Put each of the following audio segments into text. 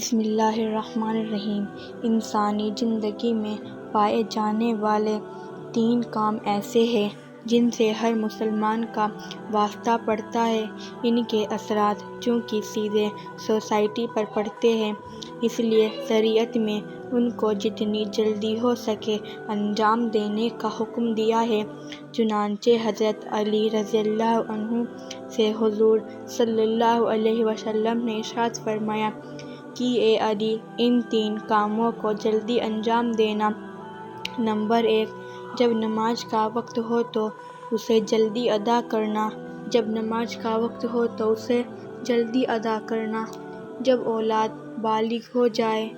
بسم اللہ الرحمن الرحیم۔ انسانی زندگی میں پائے جانے والے 3 کام ایسے ہیں جن سے ہر مسلمان کا واسطہ پڑتا ہے۔ ان کے اثرات چونکہ سیدھے سوسائٹی پر پڑتے ہیں، اس لیے شریعت میں ان کو جتنی جلدی ہو سکے انجام دینے کا حکم دیا ہے۔ چنانچہ حضرت علی رضی اللہ عنہ سے حضور صلی اللہ علیہ وسلم نے ارشاد فرمایا کہ اے علی، ان 3 کاموں کو جلدی انجام دینا۔ نمبر 1، جب نماز کا وقت ہو تو اسے جلدی ادا کرنا۔ جب نماز کا وقت ہو تو اسے جلدی ادا کرنا۔ جب اولاد بالغ ہو جائے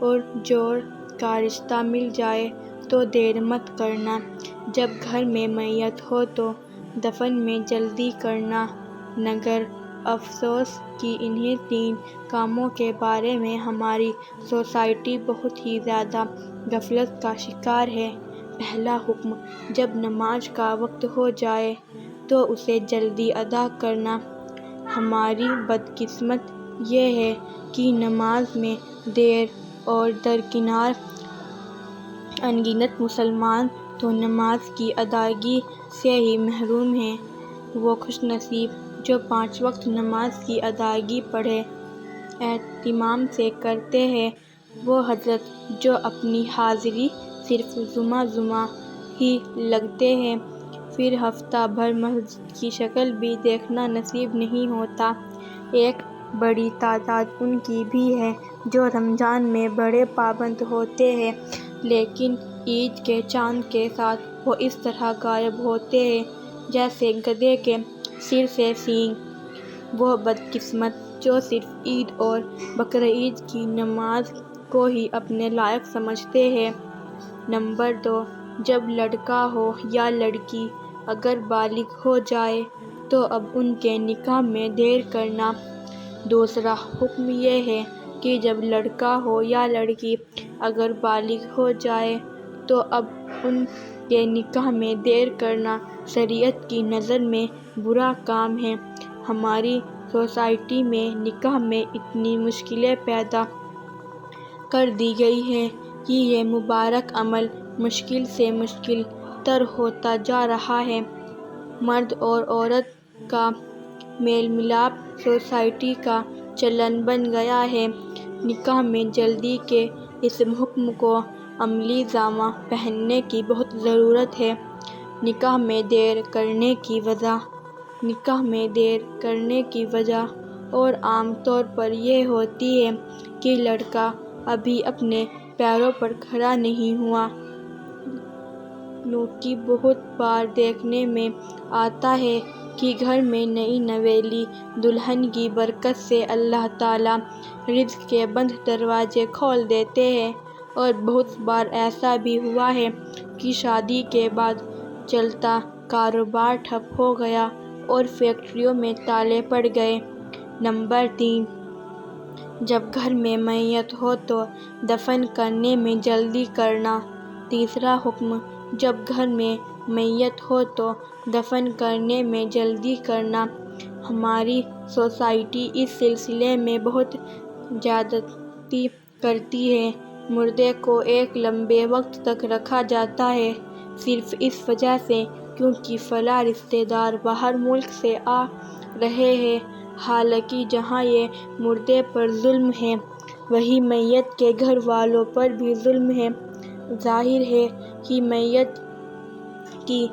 اور جوڑ کا رشتہ مل جائے تو دیر مت کرنا۔ جب گھر میں میت ہو تو دفن میں جلدی کرنا۔ مگر افسوس کہ انہی 3 کاموں کے بارے میں ہماری سوسائٹی بہت ہی زیادہ غفلت کا شکار ہے۔ پہلا حکم، جب نماز کا وقت ہو جائے تو اسے جلدی ادا کرنا۔ ہماری بدقسمتی یہ ہے کہ نماز میں دیر اور درکنار ان گنت مسلمان تو نماز کی ادائیگی سے ہی محروم ہیں۔ وہ خوش نصیب جو 5 وقت نماز کی ادائیگی بڑے اہتمام سے کرتے ہیں۔ وہ حضرات جو اپنی حاضری صرف جمعہ ہی لگاتے ہیں، پھر ہفتہ بھر مسجد کی شکل بھی دیکھنا نصیب نہیں ہوتا۔ ایک بڑی تعداد ان کی بھی ہے جو رمضان میں بڑے پابند ہوتے ہیں، لیکن عید کے چاند کے ساتھ وہ اس طرح غائب ہوتے ہیں جیسے گدھے کے سر سے سینگ۔ وہ بدقسمت جو صرف عید اور بقرعید کی نماز کو ہی اپنے لائق سمجھتے ہیں۔ نمبر 2، جب لڑکا ہو یا لڑکی اگر بالغ ہو جائے تو اب ان کے نکاح میں دیر کرنا۔ دوسرا حکم یہ ہے کہ جب لڑکا ہو یا لڑکی اگر بالغ ہو جائے تو اب ان کے نکاح میں دیر کرنا شریعت کی نظر میں برا کام ہے۔ ہماری سوسائٹی میں نکاح میں اتنی مشکلیں پیدا کر دی گئی ہیں کہ یہ مبارک عمل مشکل سے مشکل تر ہوتا جا رہا ہے۔ مرد اور عورت کا میل ملاپ سوسائٹی کا چلن بن گیا ہے۔ نکاح میں جلدی کے اس حکم کو عملی جامہ پہننے کی بہت ضرورت ہے۔ نکاح میں دیر کرنے کی وجہ اور عام طور پر یہ ہوتی ہے کہ لڑکا ابھی اپنے پیروں پر کھڑا نہیں ہوا۔ کیونکہ بہت بار دیکھنے میں آتا ہے کہ گھر میں نئی نویلی دلہن کی برکت سے اللہ تعالیٰ رزق کے بند دروازے کھول دیتے ہیں، اور بہت بار ایسا بھی ہوا ہے کہ شادی کے بعد چلتا کاروبار ٹھپ ہو گیا اور فیکٹریوں میں تالے پڑ گئے۔ نمبر 3، جب گھر میں میت ہو تو دفن کرنے میں جلدی کرنا۔ تیسرا حکم، جب گھر میں میت ہو تو دفن کرنے میں جلدی کرنا۔ ہماری سوسائٹی اس سلسلے میں بہت زیادتی کرتی ہے۔ مردے کو ایک لمبے وقت تک رکھا جاتا ہے صرف اس وجہ سے کیونکہ فلاں رشتہ دار باہر ملک سے آ رہے ہیں، حالانکہ جہاں یہ مردے پر ظلم ہے وہیں میت کے گھر والوں پر بھی ظلم ہے۔ ظاہر ہے کہ میت کی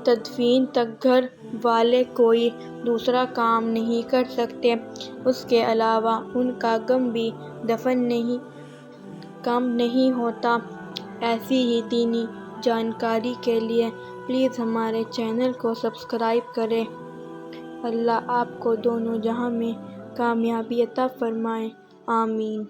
تدفین تک گھر والے کوئی دوسرا کام نہیں کر سکتے، اس کے علاوہ ان کا غم بھی کم نہیں ہوتا۔ ایسی ہی دینی جانکاری کے لیے پلیز ہمارے چینل کو سبسکرائب کریں۔ اللہ آپ کو دونوں جہاں میں کامیابی عطا فرمائے، آمین۔